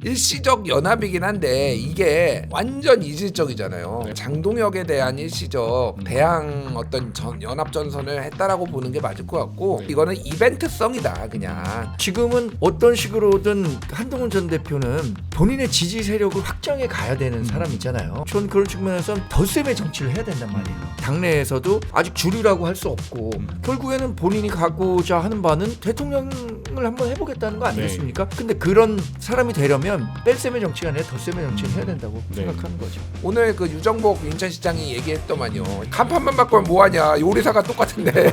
일시적 연합이긴 한데 이게 완전 이질적이잖아요. 네. 장동혁에 대한 일시적 대항 어떤 연합 전선을 했다라고 보는 게 맞을 것 같고 네. 이거는 이벤트성이다 그냥. 지금은 어떤 식으로든 한동훈 전 대표는 본인의 지지 세력을 확장해 가야 되는 사람이잖아요. 전 그런 측면에서는 덧셈의 정치를 해야 된단 말이에요. 당내에서도 아직 주류라고 할 수 없고 결국에는 본인이 가고자 하는 바는 대통령을 한번 해보겠다는 거 아니겠습니까? 근데 그런 사람이 되려면 뺄셈의 정치가 아니라 덧셈의 정치를 해야 된다고 생각하는 거죠. 오늘 그 유정복 인천시장이 얘기했더만요. 간판만 바꾸면 뭐하냐. 요리사가 똑같은데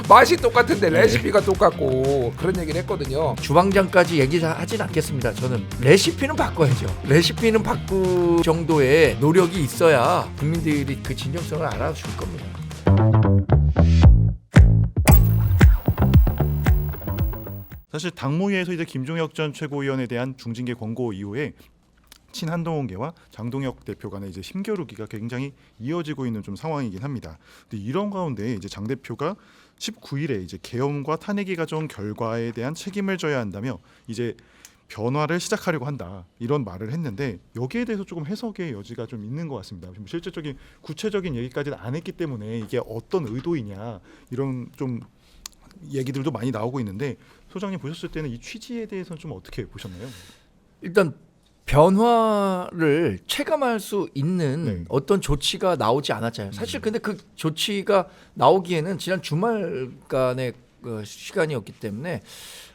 맛이 똑같은데 레시피가 똑같고 그런 얘기를 했거든요. 주방장까지 얘기하진 않겠습니다. 저는 레시피는 바꿔야죠. 레시피는 바꿀 정도의 노력이 있어야 국민들이 그 진정성을 알아줄 겁니다. 사실 당무위에서 이제 김종혁 전 최고위원에 대한 중징계 권고 이후에 친한동훈계와 장동혁 대표 간의 이제 힘겨루기가 굉장히 이어지고 있는 좀 상황이긴 합니다. 근데 이런 가운데 이제 장 대표가 19일에 이제 계엄과 탄핵이 가져온 결과에 대한 책임을 져야 한다며 이제 변화를 시작하려고 한다 이런 말을 했는데 여기에 대해서 조금 해석의 여지가 좀 있는 것 같습니다. 실질적인 구체적인 얘기까지는 안 했기 때문에 이게 어떤 의도이냐 이런 좀 얘기들도 많이 나오고 있는데 소장님 보셨을 때는 이 취지에 대해서는 좀 어떻게 보셨나요? 일단 변화를 체감할 수 있는 네. 어떤 조치가 나오지 않았잖아요. 사실 근데 그 조치가 나오기에는 지난 주말간의 시간이었기 때문에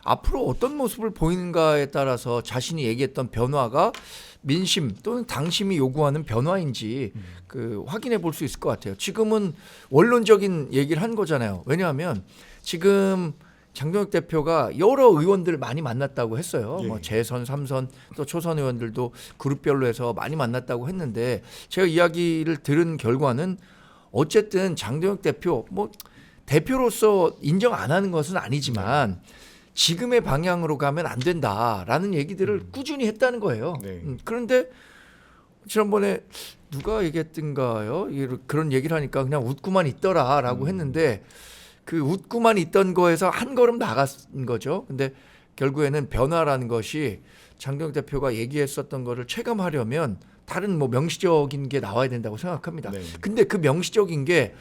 앞으로 어떤 모습을 보이는가에 따라서 자신이 얘기했던 변화가 민심 또는 당심이 요구하는 변화인지 확인해 볼 수 있을 것 같아요. 지금은 원론적인 얘기를 한 거잖아요. 왜냐하면 지금 장동혁 대표가 여러 의원들을 많이 만났다고 했어요. 예. 뭐 재선, 삼선 또 초선 의원들도 그룹별로 해서 많이 만났다고 했는데 제가 이야기를 들은 결과는 어쨌든 장동혁 대표 뭐 대표로서 인정 안 하는 것은 아니지만 지금의 방향으로 가면 안 된다라는 얘기들을 꾸준히 했다는 거예요. 네. 그런데 지난번에 누가 얘기했던가요? 그런 얘기를 하니까 그냥 웃고만 있더라라고 했는데 그 웃고만 있던 거에서 한 걸음 나간 거죠. 근데 결국에는 변화라는 것이 장동혁 대표가 얘기했었던 거를 체감하려면 다른 뭐 명시적인 게 나와야 된다고 생각합니다. 네. 근데 그 명시적인 게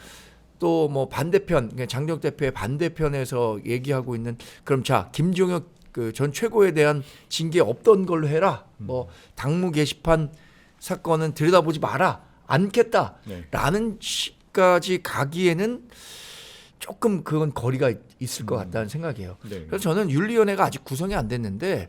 또 뭐 반대편, 장동혁 대표의 반대편에서 얘기하고 있는 그럼 자 김종혁 그 전 최고에 대한 징계 없던 걸로 해라. 뭐 당무 게시판 사건은 들여다보지 마라. 않겠다라는 시까지 가기에는 조금 그건 거리가 있을 것 같다는 생각이에요. 네. 그래서 저는 윤리위원회가 아직 구성이 안 됐는데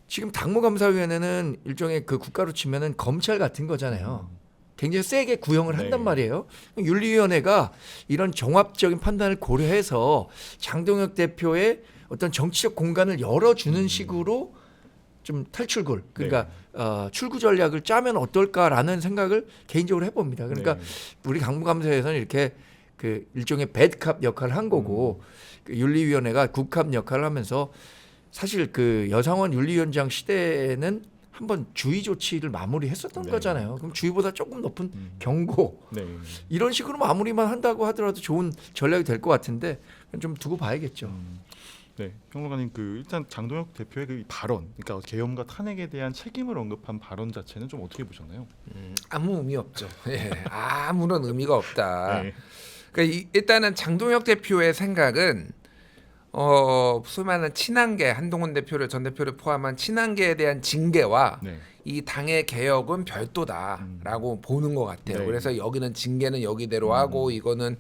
지금 당무감사위원회는 일종의 그 국가로 치면은 검찰 같은 거잖아요. 굉장히 세게 구형을 한단 네. 말이에요. 윤리위원회가 이런 종합적인 판단을 고려해서 장동혁 대표의 어떤 정치적 공간을 열어주는 식으로 좀 탈출구, 그러니까 출구 전략을 짜면 어떨까라는 생각을 개인적으로 해봅니다. 그러니까 네. 우리 당무감사에서는 이렇게 그 일종의 배드캅 역할을 한 거고 그 윤리위원회가 굿캅 역할을 하면서 사실 그 여상원 윤리위원장 시대에는 한번 주의 조치를 마무리했었던 네. 거잖아요. 그럼 주의보다 조금 높은 경고 네. 이런 식으로 마무리만 한다고 하더라도 좋은 전략이 될 것 같은데 좀 두고 봐야겠죠. 네, 평론가님 그 일단 장동혁 대표의 그 발언, 그러니까 계엄과 탄핵에 대한 책임을 언급한 발언 자체는 좀 어떻게 보셨나요? 아무 의미 없죠. 예, 아무런 의미가 없다. 네. 그러니까 일단은 장동혁 대표의 생각은 소위 말하는 친한계 한동훈 대표를 전 대표를 포함한 친한계에 대한 징계와 네. 이 당의 개혁은 별도다라고 보는 것 같아요. 네. 그래서 여기는 징계는 여기대로 하고 이거는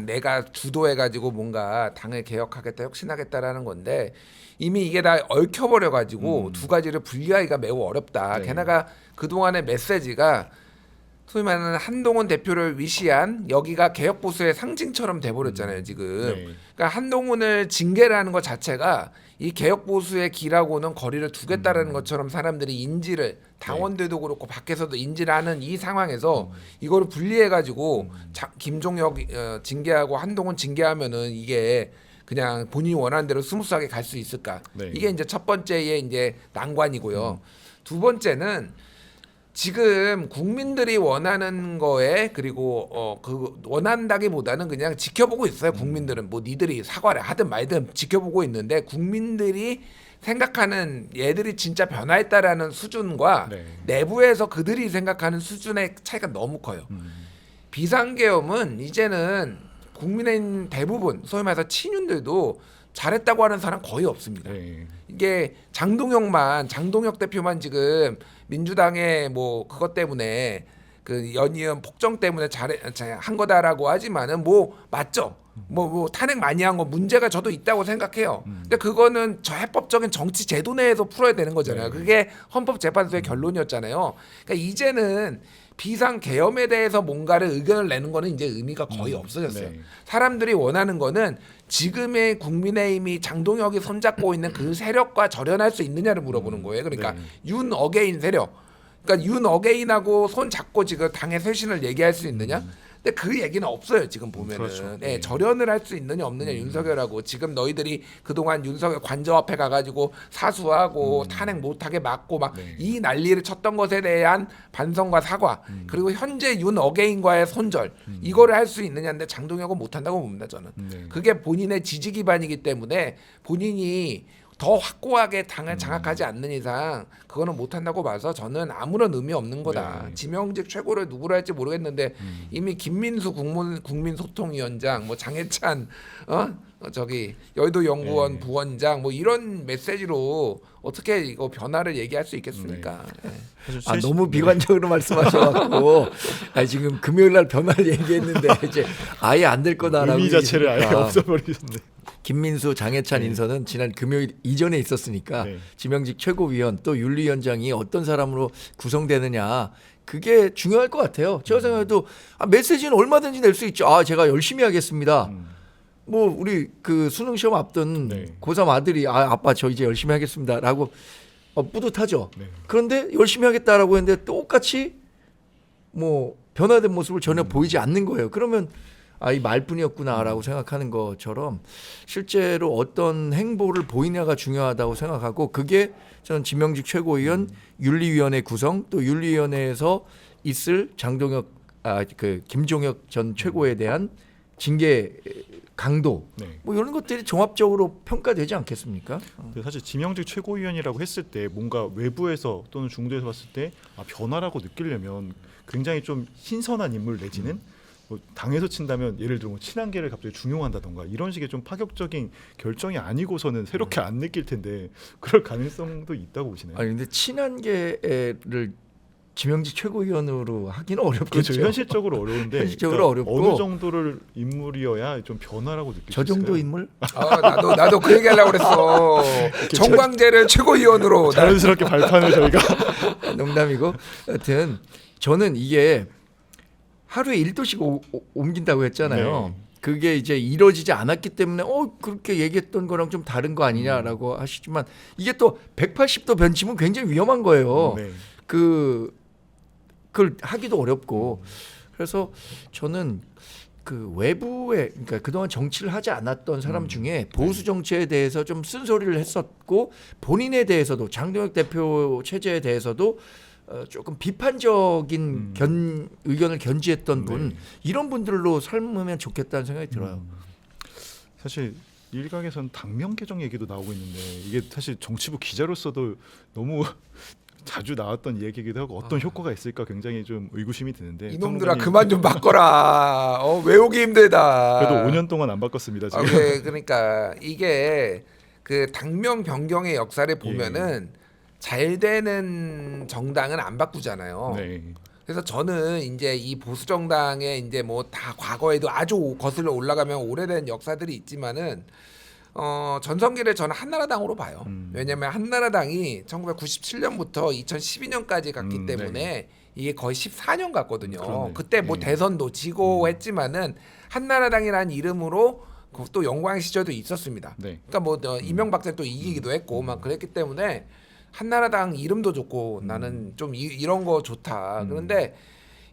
내가 주도해가지고 뭔가 당을 개혁하겠다, 혁신하겠다라는 건데 이미 이게 다 얽혀버려가지고 두 가지를 분리하기가 매우 어렵다. 네. 게다가 그동안의 메시지가 소위 말하는 한동훈 대표를 위시한 여기가 개혁보수의 상징처럼 돼버렸잖아요 지금. 네. 그러니까 한동훈을 징계를 하는 것 자체가 이 개혁보수의 길하고는 거리를 두겠다라는 것처럼 사람들이 인지를 당원들도 그렇고 밖에서도 인지를 하는 이 상황에서 이거를 분리해가지고 김종혁 징계하고 한동훈 징계하면은 이게 그냥 본인이 원하는 대로 스무스하게 갈 수 있을까? 네. 이게 이제 첫 번째의 이제 난관이고요. 두 번째는 지금 국민들이 원하는 거에 그리고 그 원한다기보다는 그냥 지켜보고 있어요. 국민들은 뭐 니들이 사과를 하든 말든 지켜보고 있는데 국민들이 생각하는 얘들이 진짜 변화했다라는 수준과 네. 내부에서 그들이 생각하는 수준의 차이가 너무 커요. 비상계엄은 이제는 국민의힘 대부분 소위 말해서 친윤들도 잘했다고 하는 사람 거의 없습니다. 네. 이게 장동혁 대표만 지금 민주당의 뭐 그것 때문에 그 연이은 폭정 때문에 한 거다라고 하지만은 뭐 맞죠. 뭐 탄핵 많이 한 거 문제가 저도 있다고 생각해요. 근데 그거는 저 해법적인 정치 제도 내에서 풀어야 되는 거잖아요. 네. 그게 헌법재판소의 결론이었잖아요. 그러니까 이제는 비상 계엄에 대해서 뭔가를 의견을 내는 거는 이제 의미가 거의 없어졌어요. 네. 사람들이 원하는 거는 지금의 국민의힘이 장동혁이 손잡고 있는 그 세력과 절연할 수 있느냐를 물어보는 거예요. 그러니까 네. 윤 어게인 세력. 그러니까 윤 어게인하고 손 잡고 지금 당의 쇄신을 얘기할 수 있느냐? 근데 그 얘기는 없어요. 지금 보면은 그렇죠. 네, 네. 절연을 할 수 있느냐 없느냐 윤석열하고 지금 너희들이 그동안 윤석열 관저 앞에 가가지고 사수하고 탄핵 못하게 막고 막 네. 이 난리를 쳤던 것에 대한 반성과 사과 그리고 현재 윤 어게인과의 손절 이거를 할 수 있느냐인데 장동혁은 못한다고 봅니다. 저는 네. 그게 본인의 지지 기반이기 때문에 본인이 더 확고하게 당을 장악하지 않는 이상 그거는 못한다고 봐서 저는 아무런 의미 없는 거다. 네. 지명직 최고를 누구로 할지 모르겠는데 이미 김민수 국민소통위원장, 뭐 장해찬, 저기 여의도 연구원 네. 부원장, 뭐 이런 메시지로 어떻게 이거 변화를 얘기할 수 있겠습니까? 네. 아, 너무 비관적으로 말씀하셔갖고 지금 금요일날 변화를 얘기했는데 이제 아예 안 될 거다라고 의미 자체를 아예 얘기하니까. 없어버리셨네. 김민수, 장해찬 인선은 지난 금요일 이전에 있었으니까 네. 지명직 최고위원 또 윤리위원장이 어떤 사람으로 구성되느냐 그게 중요할 것 같아요. 제가 생각해도 메시지는 얼마든지 낼 수 있죠. 제가 열심히 하겠습니다. 뭐 우리 그 수능 시험 앞둔 네. 고3 아들이 아빠 저 이제 열심히 하겠습니다라고 뿌듯하죠. 네. 그런데 열심히 하겠다라고 했는데 똑같이 뭐 변화된 모습을 전혀 보이지 않는 거예요. 그러면 이 말뿐이었구나라고 생각하는 것처럼 실제로 어떤 행보를 보이냐가 중요하다고 생각하고 그게 저는 지명직 최고위원 윤리위원회 구성 또 윤리위원회에서 있을 장동혁 그 김종혁 전 최고에 대한 징계 강도 네. 뭐 이런 것들이 종합적으로 평가되지 않겠습니까? 근데 사실 지명직 최고위원이라고 했을 때 뭔가 외부에서 또는 중도에서 봤을 때 변화라고 느끼려면 굉장히 좀 신선한 인물 내지는 뭐 당에서 친다면 예를 들어 뭐 친한계를 갑자기 중용한다던가 이런 식의 좀 파격적인 결정이 아니고서는 새롭게 안 느낄 텐데 그럴 가능성도 있다고 보시나요? 아니 근데 친한계를 지명직 최고위원으로 하기는 어렵겠죠. 그렇죠. 현실적으로 어려운데 현실적으로 어렵고 어느 정도를 인물이어야 좀 변화라고 느낄 수 저 정도 있을까요? 인물? 나도 그 얘기하려고 그랬어. 정광재를 최고위원으로 자연스럽게 발판을 저희가 농담이고 하여튼 저는 이게 하루에 1도씩 옮긴다고 했잖아요. 네. 그게 이제 이루어지지 않았기 때문에 그렇게 얘기했던 거랑 좀 다른 거 아니냐라고 하시지만 이게 또 180도 변치면 굉장히 위험한 거예요. 네. 그걸 하기도 어렵고 그래서 저는 그 외부에 그러니까 그동안 정치를 하지 않았던 사람 중에 보수 정치에 대해서 좀 쓴소리를 했었고 본인에 대해서도 장동혁 대표 체제에 대해서도 조금 비판적인 의견을 견지했던 분 네. 이런 분들로 삶으면 좋겠다는 생각이 들어요. 사실 일각에선 당명 개정 얘기도 나오고 있는데 이게 사실 정치부 기자로서도 너무 자주 나왔던 얘기이기도 하고 어떤 효과가 있을까 굉장히 좀 의구심이 드는데 이놈들아 평론가님, 그만 좀 바꿔라. 외우기 힘들다. 그래도 5년 동안 안 바꿨습니다 지금. 그러니까 이게 그 당명 변경의 역사를 보면은 잘 되는 정당은 안 바꾸잖아요. 네. 그래서 저는 이제 이 보수 정당에 이제 뭐 다 과거에도 아주 거슬러 올라가면 오래된 역사들이 있지만은 전성기를 저는 한나라당으로 봐요. 왜냐하면 한나라당이 1997년부터 2012년까지 갔기 때문에 네. 이게 거의 14년 갔거든요. 그러네. 그때 뭐 대선도 지고 했지만은 한나라당이라는 이름으로 또 영광 시절도 있었습니다. 네. 그러니까 뭐 이명박 때 또 이기기도 했고 막 그랬기 때문에 한나라당 이름도 좋고 나는 좀 이런 거 좋다. 그런데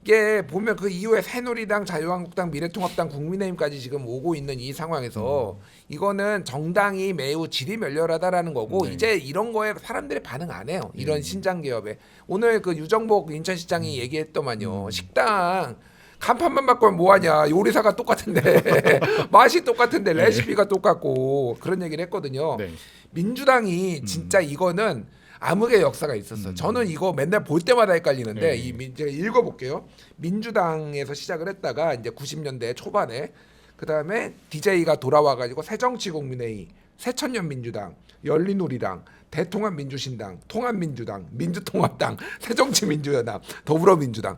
이게 보면 그 이후에 새누리당, 자유한국당, 미래통합당, 국민의힘까지 지금 오고 있는 이 상황에서 이거는 정당이 매우 질이 멸렬하다라는 거고 네. 이제 이런 거에 사람들이 반응 안 해요. 이런 신장 개업에 오늘 그 유정복 인천시장이 얘기했더만요. 식당 간판만 바꾸면 뭐하냐 요리사가 똑같은데 맛이 똑같은데 레시피가 똑같고 그런 얘기를 했거든요. 네. 민주당이 진짜 이거는 암흑의 역사가 있었어. 저는 이거 맨날 볼 때마다 헷갈리는데 네. 제가 읽어볼게요. 민주당에서 시작을 했다가 이제 90년대 초반에 그 다음에 DJ가 돌아와가지고 새정치국민회의, 새천년민주당, 열린우리당, 대통합민주신당, 통합민주당, 민주통합당, 새정치민주연합, 더불어민주당.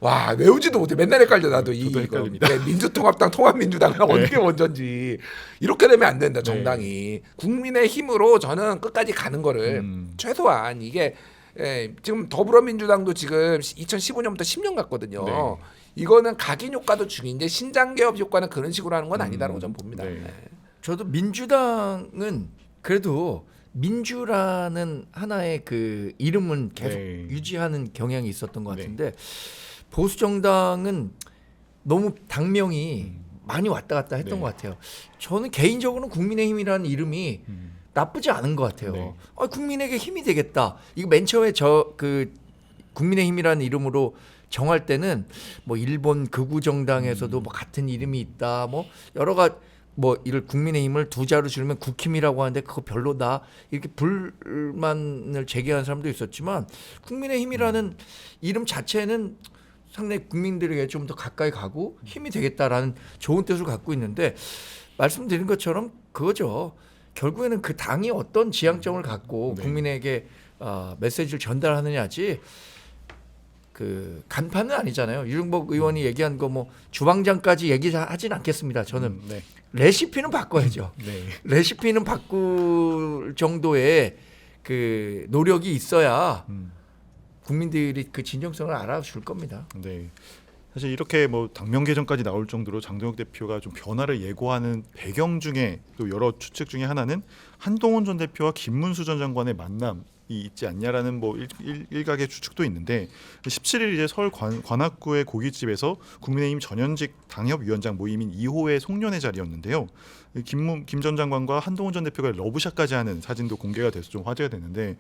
와 외우지도 못해. 맨날 헷갈려 나도 저도 이거. 헷갈립니다. 네, 민주통합당, 통합민주당 어떻게 먼저인지 이렇게 되면 안 된다 정당이. 국민의 힘으로 저는 끝까지 가는 거를 최소한 이게 지금 더불어민주당도 지금 2015년부터 10년 갔거든요. 네. 이거는 각인 효과도 중요한데 신장개업 효과는 그런 식으로 하는 건 아니다라고 저는 봅니다. 네. 네. 저도 민주당은 그래도 민주라는 하나의 그 이름은 계속 네. 유지하는 경향이 있었던 것 네. 같은데 보수 정당은 너무 당명이 많이 왔다 갔다 했던 네. 것 같아요. 저는 개인적으로는 국민의힘이라는 이름이 나쁘지 않은 것 같아요. 네. 국민에게 힘이 되겠다. 이거 맨 처음에 저 그 국민의힘이라는 이름으로 정할 때는 뭐 일본 극우 정당에서도 뭐 같은 이름이 있다. 뭐 여러 가지 뭐 이를 국민의힘을 두 자로 줄이면 국힘이라고 하는데 그거 별로다. 이렇게 불만을 제기하는 사람도 있었지만 국민의힘이라는 이름 자체는 상당히 국민들에게 좀 더 가까이 가고 힘이 되겠다라는 좋은 뜻을 갖고 있는데 말씀드린 것처럼 그거죠. 결국에는 그 당이 어떤 지향점을 갖고 네. 국민에게 메시지를 전달하느냐지 그 간판은 아니잖아요. 유승복 의원이 얘기한 거 뭐 주방장까지 얘기하진 않겠습니다. 저는 네. 레시피는 바꿔야죠. 네. 레시피는 바꿀 정도의 그 노력이 있어야 국민들이 그 진정성을 알아줄 겁니다. 네. 사실 이렇게 뭐 당명 개정까지 나올 정도로 장동혁 대표가 좀 변화를 예고하는 배경 중에 또 여러 추측 중에 하나는 한동훈 전 대표와 김문수 전 장관의 만남이 있지 않냐라는 뭐 일각의 추측도 있는데 17일 이제 서울 관악구의 고깃집에서 국민의힘 전현직 당협위원장 모임인 2호의 송년회 자리였는데요. 김 전 장관과 한동훈 전 대표가 러브샷까지 하는 사진도 공개가 돼서 좀 화제가 됐는데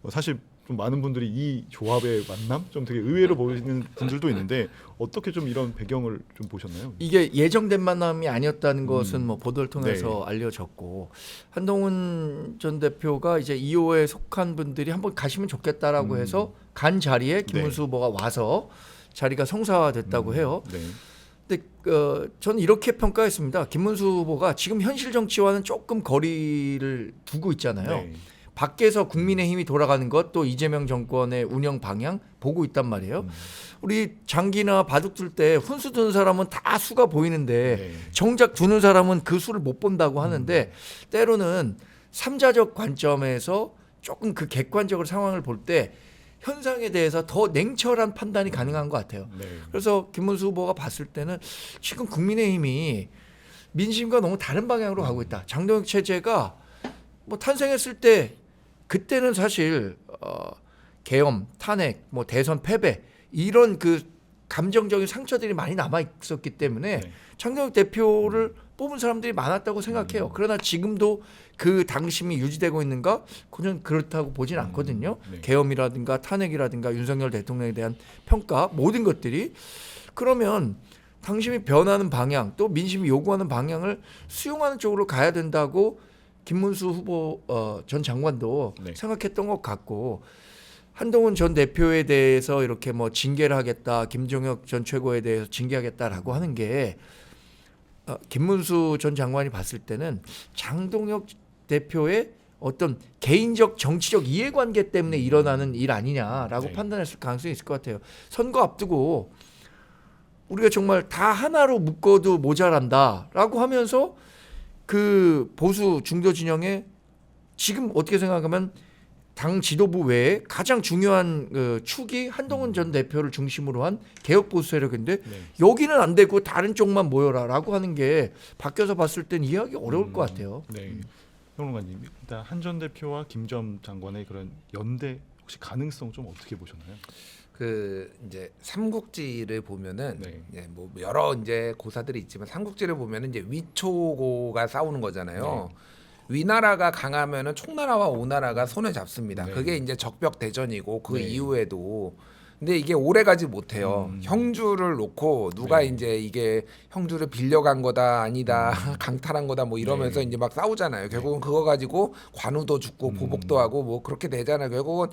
사실 좀 많은 분들이 이 조합의 만남 좀 되게 의외로 보이는 분들도 있는데 어떻게 좀 이런 배경을 좀 보셨나요? 이게 예정된 만남이 아니었다는 것은 뭐 보도를 통해서 알려졌고 한동훈 전 대표가 이제 2호에 속한 분들이 한번 가시면 좋겠다라고 해서 간 자리에 김문수 후보가 와서 자리가 성사됐다고 해요. 네. 근데 저는 이렇게 평가했습니다. 김문수 후보가 지금 현실 정치와는 조금 거리를 두고 있잖아요. 네. 밖에서 국민의힘이 돌아가는 것 또 이재명 정권의 운영 방향 보고 있단 말이에요. 우리 장기나 바둑 둘 때 훈수 두는 사람은 다 수가 보이는데 네. 정작 두는 사람은 그 수를 못 본다고 하는데 때로는 삼자적 관점에서 조금 그 객관적으로 상황을 볼 때 현상에 대해서 더 냉철한 판단이 가능한 것 같아요. 네. 그래서 김문수 후보가 봤을 때는 지금 국민의힘이 민심과 너무 다른 방향으로 가고 있다. 장동혁 체제가 뭐 탄생했을 때 그때는 사실 계엄, 탄핵, 뭐 대선 패배 이런 그 감정적인 상처들이 많이 남아 있었기 때문에 네. 장동혁 대표를 뽑은 사람들이 많았다고 생각해요. 그러나 지금도 그 당심이 유지되고 있는가? 그냥 그렇다고 보진 않거든요. 네. 계엄이라든가 탄핵이라든가 윤석열 대통령에 대한 평가 모든 것들이 그러면 당심이 변하는 방향 또 민심이 요구하는 방향을 수용하는 쪽으로 가야 된다고 김문수 후보 전 장관도 네. 생각했던 것 같고 한동훈 전 대표에 대해서 이렇게 뭐 징계를 하겠다, 김종혁 전 최고에 대해서 징계하겠다라고 하는 게 김문수 전 장관이 봤을 때는 장동혁 대표의 어떤 개인적 정치적 이해관계 때문에 일어나는 일 아니냐라고 네. 판단했을 가능성이 있을 것 같아요. 선거 앞두고 우리가 정말 다 하나로 묶어도 모자란다라고 하면서 그 보수 중도 진영에 지금 어떻게 생각하면 당 지도부 외에 가장 중요한 그 축이 한동훈 전 대표를 중심으로 한 개혁 보수 세력인데 네. 여기는 안 되고 다른 쪽만 모여라라고 하는 게 바뀌어서 봤을 땐 이해하기 어려울 것 같아요. 네. 평론가님 일단 한 전 대표와 김 전 장관의 그런 연대 혹시 가능성 좀 어떻게 보셨나요? 그 이제 삼국지를 보면은 네. 뭐 여러 이제 고사들이 있지만 삼국지를 보면은 이제 위초고가 싸우는 거잖아요. 위나라가 강하면은 총나라와 오나라가 손을 잡습니다. 네. 그게 이제 적벽 대전이고 그 네. 이후에도 근데 이게 오래 가지 못해요. 형주를 놓고 누가 네. 이제 이게 형주를 빌려간 거다 아니다 강탈한 거다 뭐 이러면서 네. 이제 막 싸우잖아요. 결국은 그거 가지고 관우도 죽고 보복도 하고 뭐 그렇게 되잖아요. 결국은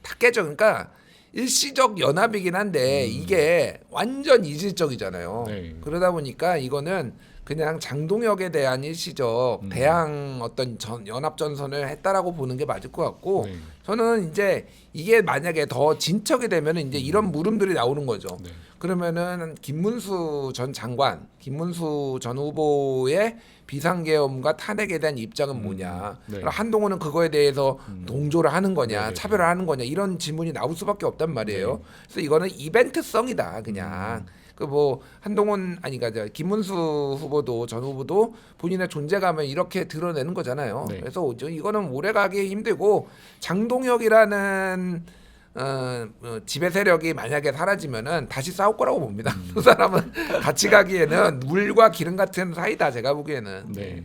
다 깨져. 그러니까 일시적 연합이긴 한데 이게 완전 이질적이잖아요. 네. 그러다 보니까 이거는 그냥 장동혁에 대한 일시적 대항 어떤 연합 전선을 했다라고 보는 게 맞을 것 같고 네. 저는 이제 이게 만약에 더 진척이 되면 이제 이런 물음들이 나오는 거죠. 네. 그러면은 김문수 전 장관, 김문수 전 후보의 비상계엄과 탄핵에 대한 입장은 뭐냐? 네. 그럼 한동훈은 그거에 대해서 동조를 하는 거냐, 네. 차별을 하는 거냐 이런 질문이 나올 수밖에 없단 말이에요. 그래서 이거는 이벤트성이다, 그냥. 그 뭐 한동훈 아니가 김문수 후보도 전 후보도 본인의 존재감을 이렇게 드러내는 거잖아요. 네. 그래서 이거는 오래가기 힘들고 장동혁이라는 지배 세력이 만약에 사라지면은 다시 싸울 거라고 봅니다. 두 사람은 같이 가기에는 물과 기름 같은 사이다 제가 보기에는. 네,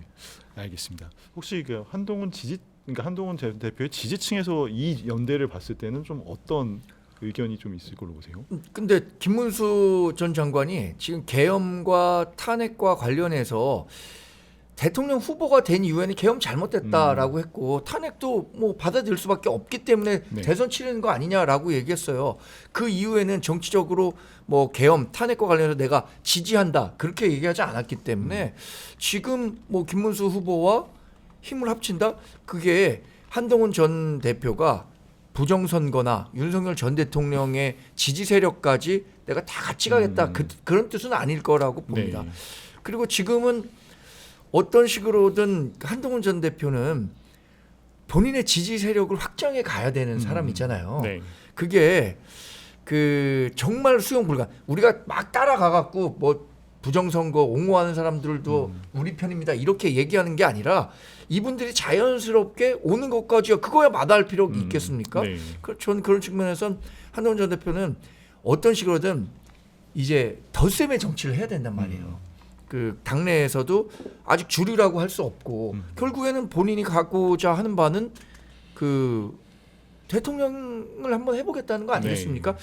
알겠습니다. 혹시 그 그러니까 한동훈 전 대표의 지지층에서 이 연대를 봤을 때는 좀 어떤 의견이 좀 있을 걸로 보세요? 근데 김문수 전 장관이 지금 계엄과 탄핵과 관련해서 대통령 후보가 된 이후에는 계엄 잘못됐다라고 했고 탄핵도 뭐 받아들일 수밖에 없기 때문에 네. 대선 치르는 거 아니냐라고 얘기했어요. 그 이후에는 정치적으로 뭐 계엄 탄핵과 관련해서 내가 지지한다 그렇게 얘기하지 않았기 때문에 지금 뭐 김문수 후보와 힘을 합친다 그게 한동훈 전 대표가 부정선거나 윤석열 전 대통령의 지지 세력까지 내가 다 같이 가겠다 그런 뜻은 아닐 거라고 봅니다. 네. 그리고 지금은 어떤 식으로든 한동훈 전 대표는 본인의 지지 세력을 확장해 가야 되는 사람이잖아요. 네. 그게 그 정말 수용 불가. 우리가 막 따라가 갖고 뭐 부정선거 옹호하는 사람들도 우리 편입니다 이렇게 얘기하는 게 아니라 이분들이 자연스럽게 오는 것까지요. 그거야 마다할 필요가 있겠습니까? 네. 저는 그런 측면에선 한동훈 전 대표는 어떤 식으로든 이제 덧셈의 정치를 해야 된단 말이에요. 그 당내에서도 아직 주류라고 할 수 없고 결국에는 본인이 갖고자 하는 바는 그 대통령을 한번 해보겠다는 거 아니겠습니까?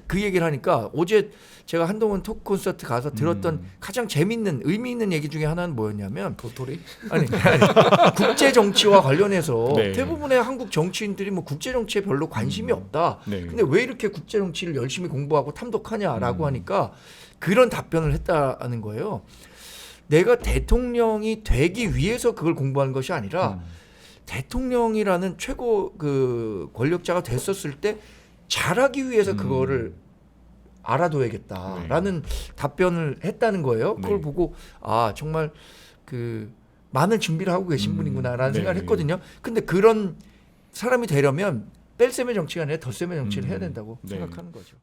그 얘기를 하니까 어제 제가 한동훈 토크 콘서트 가서 들었던 가장 재밌는 의미 있는 얘기 중에 하나는 뭐였냐면 도토리? 아니 국제 정치와 관련해서 네. 대부분의 한국 정치인들이 뭐 국제 정치에 별로 관심이 없다. 네. 근데 왜 이렇게 국제 정치를 열심히 공부하고 탐독하냐라고 하니까 그런 답변을 했다는 거예요. 내가 대통령이 되기 위해서 그걸 공부하는 것이 아니라 대통령이라는 최고 그 권력자가 됐었을 때 잘하기 위해서 그거를 알아둬야겠다라는 답변을 했다는 거예요. 그걸 네. 보고 아 정말 그 많은 준비를 하고 계신 분이구나라는 네. 생각을 했거든요. 근데 그런 사람이 되려면 뺄셈의 정치가 아니라 덧셈의 정치를 해야 된다고 네. 생각하는 거죠.